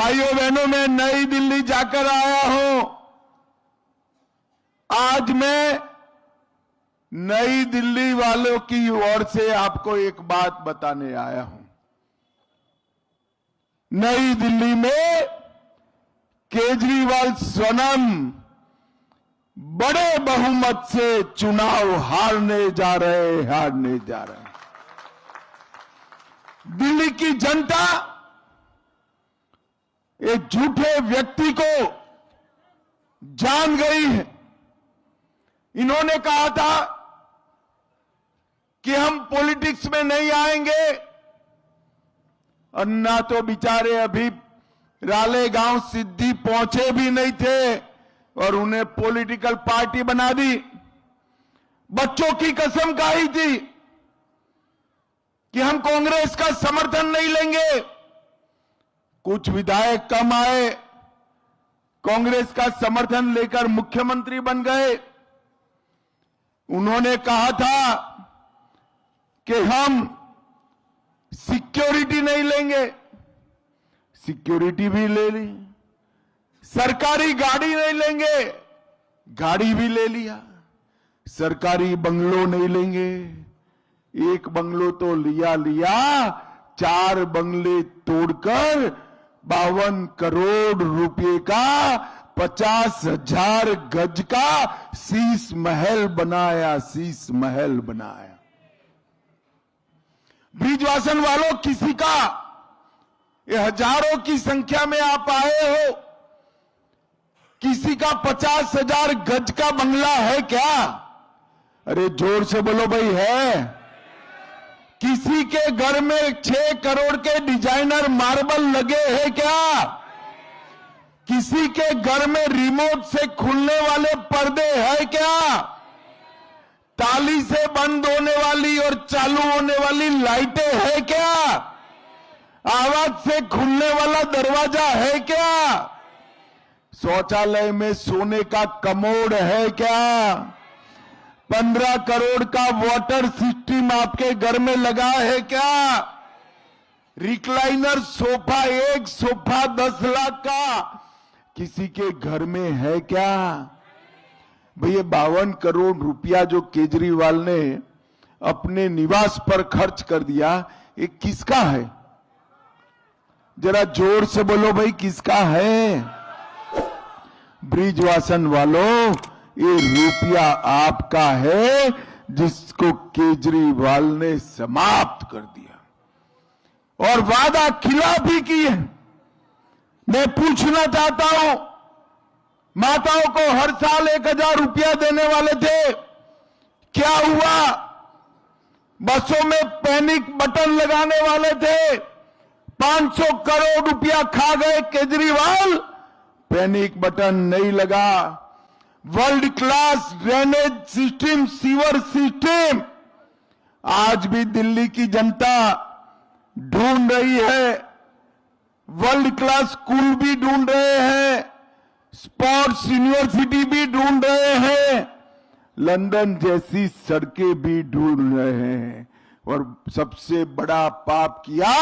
भाइयों बहनों, मैं नई दिल्ली जाकर आया हूं। आज मैं नई दिल्ली वालों की ओर से आपको एक बात बताने आया हूं। नई दिल्ली में केजरीवाल स्वयं बड़े बहुमत से चुनाव हारने जा रहे। दिल्ली की जनता एक झूठे व्यक्ति को जान गई है। इन्होंने कहा था कि हम पॉलिटिक्स में नहीं आएंगे, और ना तो बेचारे अभी रालेगांव सिद्धि पहुंचे भी नहीं थे और उन्हें पॉलिटिकल पार्टी बना दी। बच्चों की कसम खाई थी कि हम कांग्रेस का समर्थन नहीं लेंगे। कुछ विधायक कम आए, कांग्रेस का समर्थन लेकर मुख्यमंत्री बन गए। उन्होंने कहा था कि हम सिक्योरिटी नहीं लेंगे, सिक्योरिटी भी ले ली। सरकारी गाड़ी नहीं लेंगे, गाड़ी भी ले लिया। सरकारी बंगलो नहीं लेंगे, एक बंगलो तो लिया, 4 बंगले तोड़कर 52 करोड़ रुपए का 50,000 गज का शीश महल बनाया। ब्रिजवासन वालों, किसी का ये हजारों की संख्या में आप आए हो, किसी का 50,000 गज का बंगला है क्या? अरे जोर से बोलो भाई, है? किसी के घर में 6 करोड़ के डिजाइनर मार्बल लगे हैं क्या? किसी के घर में रिमोट से खुलने वाले पर्दे हैं क्या? ताली से बंद होने वाली और चालू होने वाली लाइटें है क्या? आवाज से खुलने वाला दरवाजा है क्या? शौचालय में सोने का कमोड है क्या? 15 करोड़ का वाटर सिस्टम आपके घर में लगा है क्या? रिक्लाइनर सोफा, एक सोफा 10 लाख का किसी के घर में है क्या? भैया 52 करोड़ रुपया जो केजरीवाल ने अपने निवास पर खर्च कर दिया, ये किसका है? जरा जोर से बोलो भाई, किसका है? ब्रिजवासन वालों, ये रुपया आपका है जिसको केजरीवाल ने समाप्त कर दिया और वादा खिलाफ भी की है। मैं पूछना चाहता हूं, माताओं को हर साल 1,000 रुपया देने वाले थे, क्या हुआ? बसों में पैनिक बटन लगाने वाले थे, 500 करोड़ रुपया खा गए केजरीवाल, पैनिक बटन नहीं लगा। World class drainage system, sewer system आज भी दिल्ली की जनता ढूंढ रही है। वर्ल्ड क्लास स्कूल भी ढूंढ रहे हैं, स्पोर्ट्स यूनिवर्सिटी भी ढूंढ रहे हैं, लंदन जैसी सड़कें भी ढूंढ रहे हैं। और सबसे बड़ा पाप किया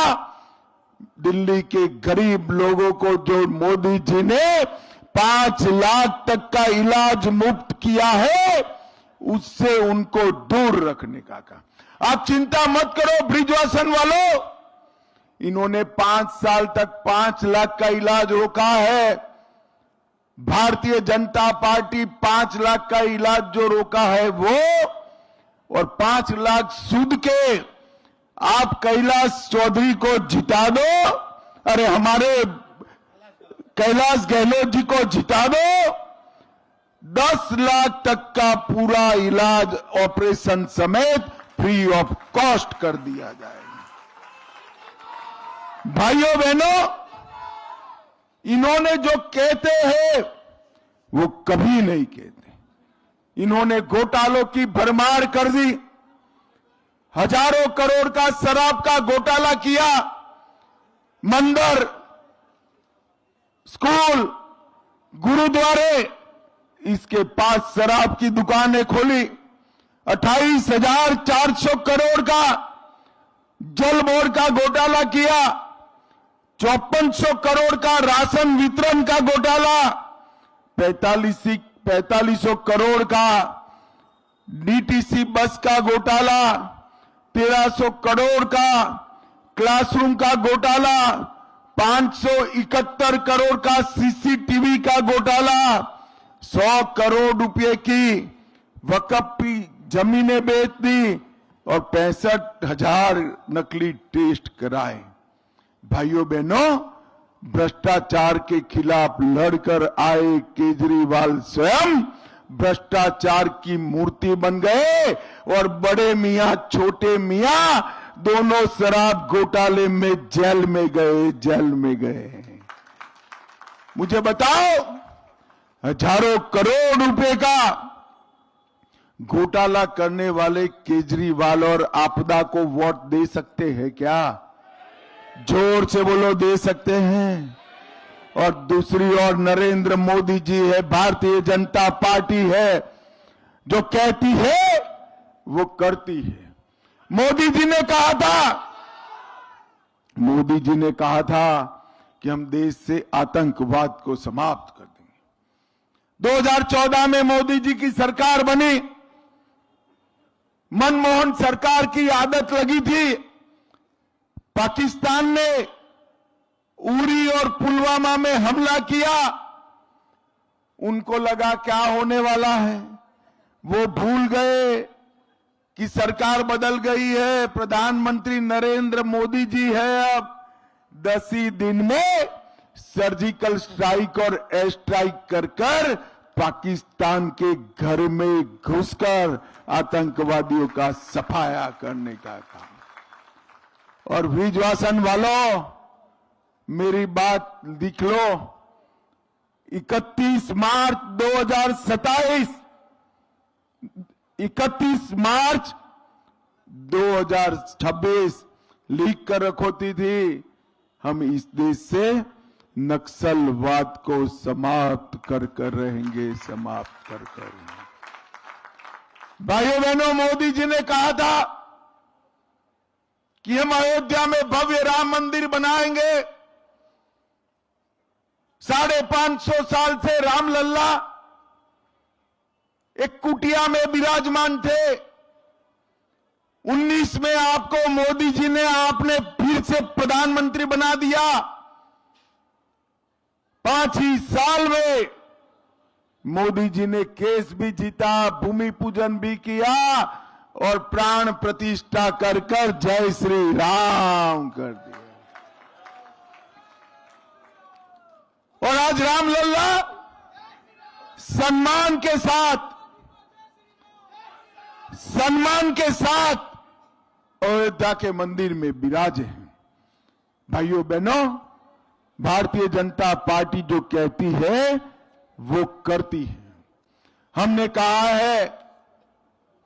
दिल्ली के गरीब लोगों को, जो मोदी जी ने 5 लाख तक का इलाज मुफ्त किया है, उससे उनको दूर रखने का कहा। आप चिंता मत करो ब्रिजवासन वालों, इन्होंने 5 साल तक 5 लाख का इलाज रोका है। भारतीय जनता पार्टी 5 लाख का इलाज जो रोका है वो, और 5 लाख सूद के आप कैलाश चौधरी को जिता दो, अरे हमारे कैलाश गहलोत जी को जिता दो, 10 लाख तक का पूरा इलाज ऑपरेशन समेत फ्री ऑफ कॉस्ट कर दिया जाएगा। भाइयों बहनों, इन्होंने जो कहते हैं वो कभी नहीं कहते। इन्होंने घोटालों की भरमार कर दी, हजारों करोड़ का शराब का घोटाला किया, मंदिर, स्कूल, गुरुद्वारे, इसके पास शराब की दुकानें खोली, 28,400 करोड़ का जल बोर्ड का घोटाला किया, 5400 करोड़ का राशन वितरण का घोटाला, 4500 करोड़ का डीटीसी बस का घोटाला, 1300 करोड़ का क्लासरूम का घोटाला, 571 करोड़ का सीसीटीवी का घोटाला, 100 करोड़ रुपए की वक्फ की जमीनें बेच दी और 65,000 नकली टेस्ट कराए। भाइयों बहनों, भ्रष्टाचार के खिलाफ लड़कर आए केजरीवाल स्वयं भ्रष्टाचार की मूर्ति बन गए और बड़े मियां छोटे मियां दोनों शराब घोटाले में जेल में गए। मुझे बताओ, हजारों करोड़ रुपए का घोटाला करने वाले केजरीवाल और आपदा को वोट दे सकते हैं क्या? जोर से बोलो, दे सकते हैं। और दूसरी ओर नरेंद्र मोदी जी है, भारतीय जनता पार्टी है, जो कहती है वो करती है। मोदी जी ने कहा था कि हम देश से आतंकवाद को समाप्त कर देंगे। 2014 में मोदी जी की सरकार बनी, मनमोहन सरकार की आदत लगी थी। पाकिस्तान ने उरी और पुलवामा में हमला किया, उनको लगा क्या होने वाला है, वो भूल गए कि सरकार बदल गई है, प्रधानमंत्री नरेंद्र मोदी जी है। अब 10 ही दिन में सर्जिकल स्ट्राइक और एयर स्ट्राइक कर पाकिस्तान के घर में घुसकर आतंकवादियों का सफाया करने का काम। और विश्वासन वालों, मेरी बात लिख लो, 31 मार्च 2026 लिख कर रखोती थी, हम इस देश से नक्सलवाद को समाप्त कर रहेंगे, समाप्त कर। भाइयों बहनों, मोदी जी ने कहा था कि हम अयोध्या में भव्य राम मंदिर बनाएंगे। 550 साल से रामलल्ला एक कुटिया में विराजमान थे। 19 में आपको मोदी जी ने आपने फिर से प्रधानमंत्री बना दिया। 5 ही साल में मोदी जी ने केस भी जीता, भूमि पूजन भी किया और प्राण प्रतिष्ठा कर जय श्री राम कर दिया। और आज रामलल्ला सम्मान के साथ अयोध्या के मंदिर में विराजे हैं। भाइयों बहनों, भारतीय जनता पार्टी जो कहती है वो करती है। हमने कहा है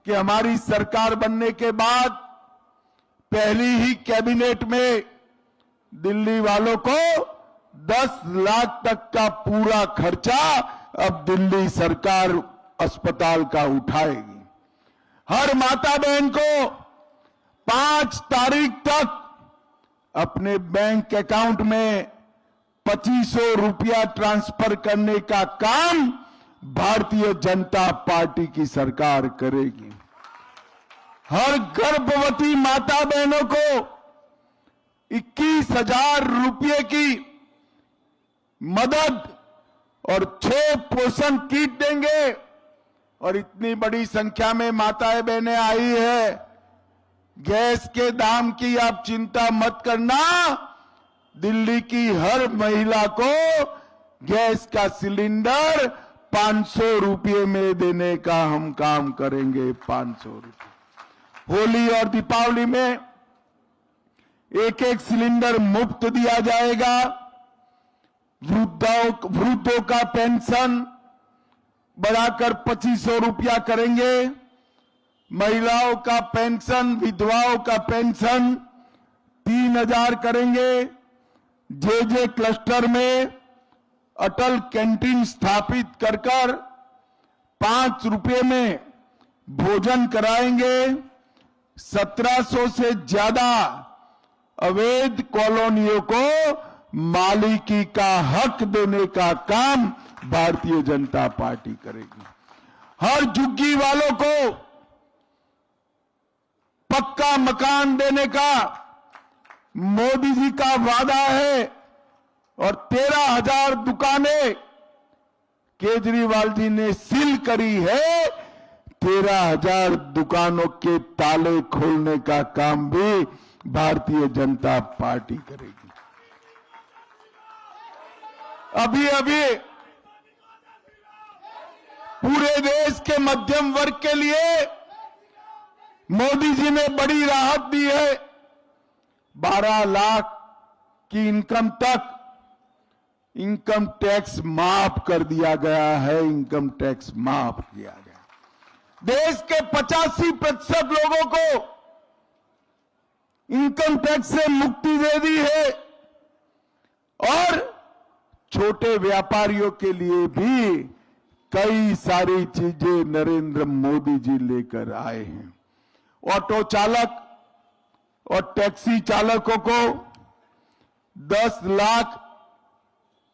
कि हमारी सरकार बनने के बाद पहली ही कैबिनेट में दिल्ली वालों को 10 लाख तक का पूरा खर्चा अब दिल्ली सरकार अस्पताल का उठाएगी। हर माता बहन को 5 तारीख तक अपने बैंक अकाउंट में 2500 रुपया ट्रांसफर करने का काम भारतीय जनता पार्टी की सरकार करेगी। हर गर्भवती माता बहनों को 21,000 रुपये की मदद और 6 पोषण किट देंगे। और इतनी बड़ी संख्या में माताएं बहनें आई है, गैस के दाम की आप चिंता मत करना। दिल्ली की हर महिला को गैस का सिलेंडर 500 रुपये में देने का हम काम करेंगे। 500 रुपये। होली और दीपावली में एक सिलेंडर मुफ्त दिया जाएगा। वृद्धों का पेंशन बढ़ाकर 2500 रुपया करेंगे। महिलाओं का पेंशन, विधवाओं का पेंशन 3000 करेंगे। जे क्लस्टर में अटल कैंटीन स्थापित कर 5 रुपये में भोजन कराएंगे। 1700 से ज्यादा अवैध कॉलोनियों को मालिकी का हक देने का काम भारतीय जनता पार्टी करेगी। हर झुग्गी वालों को पक्का मकान देने का मोदी जी का वादा है और 13,000 दुकानें केजरीवाल जी ने सील करी है। 13,000 दुकानों के ताले खोलने का काम भी भारतीय जनता पार्टी करेगी। अभी अभी पूरे देश के मध्यम वर्ग के लिए मोदी जी ने बड़ी राहत दी है। 12 लाख की इनकम तक इनकम टैक्स माफ कर दिया गया है। इनकम टैक्स माफ किया गया। देश के 85% लोगों को इनकम टैक्स से मुक्ति दे दी है और छोटे व्यापारियों के लिए भी कई सारी चीजें नरेंद्र मोदी जी लेकर आए हैं। ऑटो चालक और टैक्सी चालकों को 10 लाख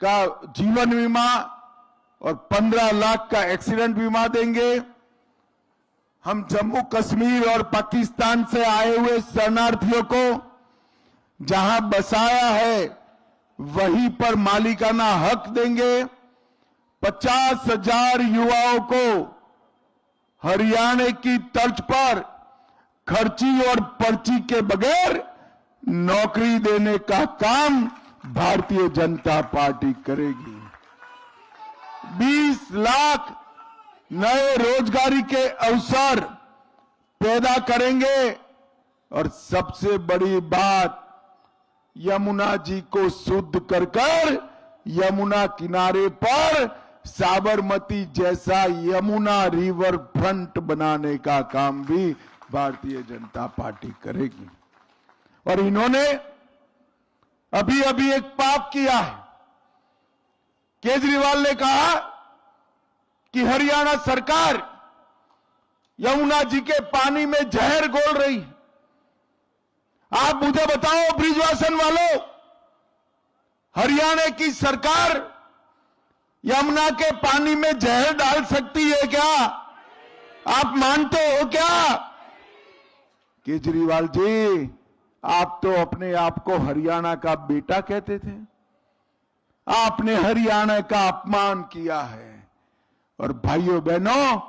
का जीवन बीमा और 15 लाख का एक्सीडेंट बीमा देंगे। हम जम्मू कश्मीर और पाकिस्तान से आए हुए शरणार्थियों को जहां बसाया है वहीं पर मालिकाना हक देंगे। 50,000 युवाओं को हरियाणा की तर्ज पर खर्ची और पर्ची के बगैर नौकरी देने का काम भारतीय जनता पार्टी करेगी। 20 लाख नए रोजगारी के अवसर पैदा करेंगे और सबसे बड़ी बात, यमुना जी को शुद्ध कर यमुना किनारे पर साबरमती जैसा यमुना रिवर फ्रंट बनाने का काम भी भारतीय जनता पार्टी करेगी। और इन्होंने अभी अभी एक पाप किया है। केजरीवाल ने कहा कि हरियाणा सरकार यमुना जी के पानी में जहर घोल रही है। आप मुझे बताओ ब्रिजवासन वालों, हरियाणा की सरकार यमुना के पानी में जहर डाल सकती है क्या? आप मानते हो क्या? केजरीवाल जी, आप तो अपने आप को हरियाणा का बेटा कहते थे। आपने हरियाणा का अपमान किया है। और भाइयों बहनों,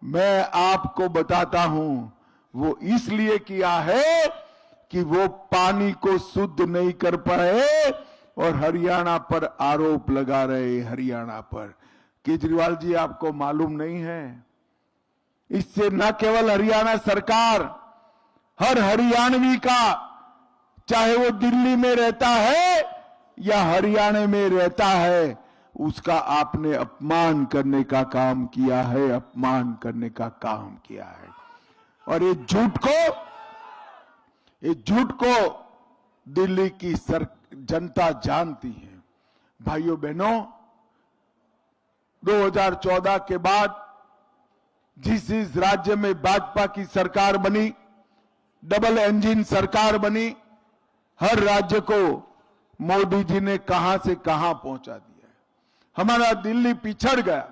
मैं आपको बताता हूं, वो इसलिए किया है कि वो पानी को शुद्ध नहीं कर पाए और हरियाणा पर आरोप लगा रहे। हरियाणा पर केजरीवाल जी, आपको मालूम नहीं है, इससे न केवल हरियाणा सरकार, हर हरियाणवी का, चाहे वो दिल्ली में रहता है या हरियाणा में रहता है, उसका आपने अपमान करने का काम किया है। अपमान करने का काम किया है। और ये झूठ को दिल्ली की जनता जानती है। भाइयों बहनों, 2014 के बाद जिस राज्य में भाजपा की सरकार बनी, डबल इंजन सरकार बनी, हर राज्य को मोदी जी ने कहां से कहां पहुंचा दिया है। हमारा दिल्ली पिछड़ गया,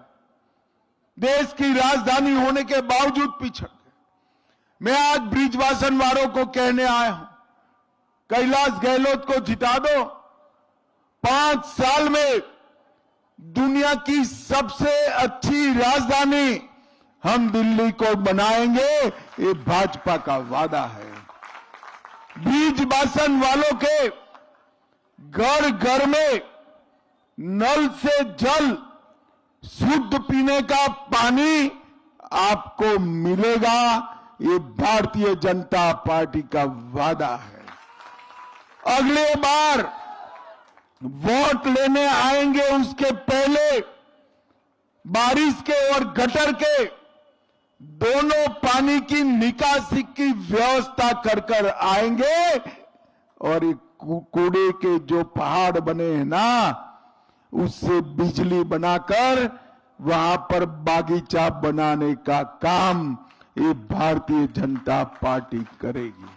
देश की राजधानी होने के बावजूद पिछड़ गया। मैं आज ब्रिजवासन वालों को कहने आया हूं, कैलाश गहलोत को जिता दो। 5 साल में दुनिया की सबसे अच्छी राजधानी हम दिल्ली को बनाएंगे, ये भाजपा का वादा है। ब्रिजवासन वालों के घर घर में नल से जल, शुद्ध पीने का पानी आपको मिलेगा, ये भारतीय जनता पार्टी का वादा है। अगले बार वोट लेने आएंगे उसके पहले बारिश के और गटर के दोनों पानी की निकासी की व्यवस्था कर आएंगे। और ये कूड़े के जो पहाड़ बने हैं ना, उससे बिजली बनाकर वहां पर बागीचा बनाने का काम ये भारतीय जनता पार्टी करेगी।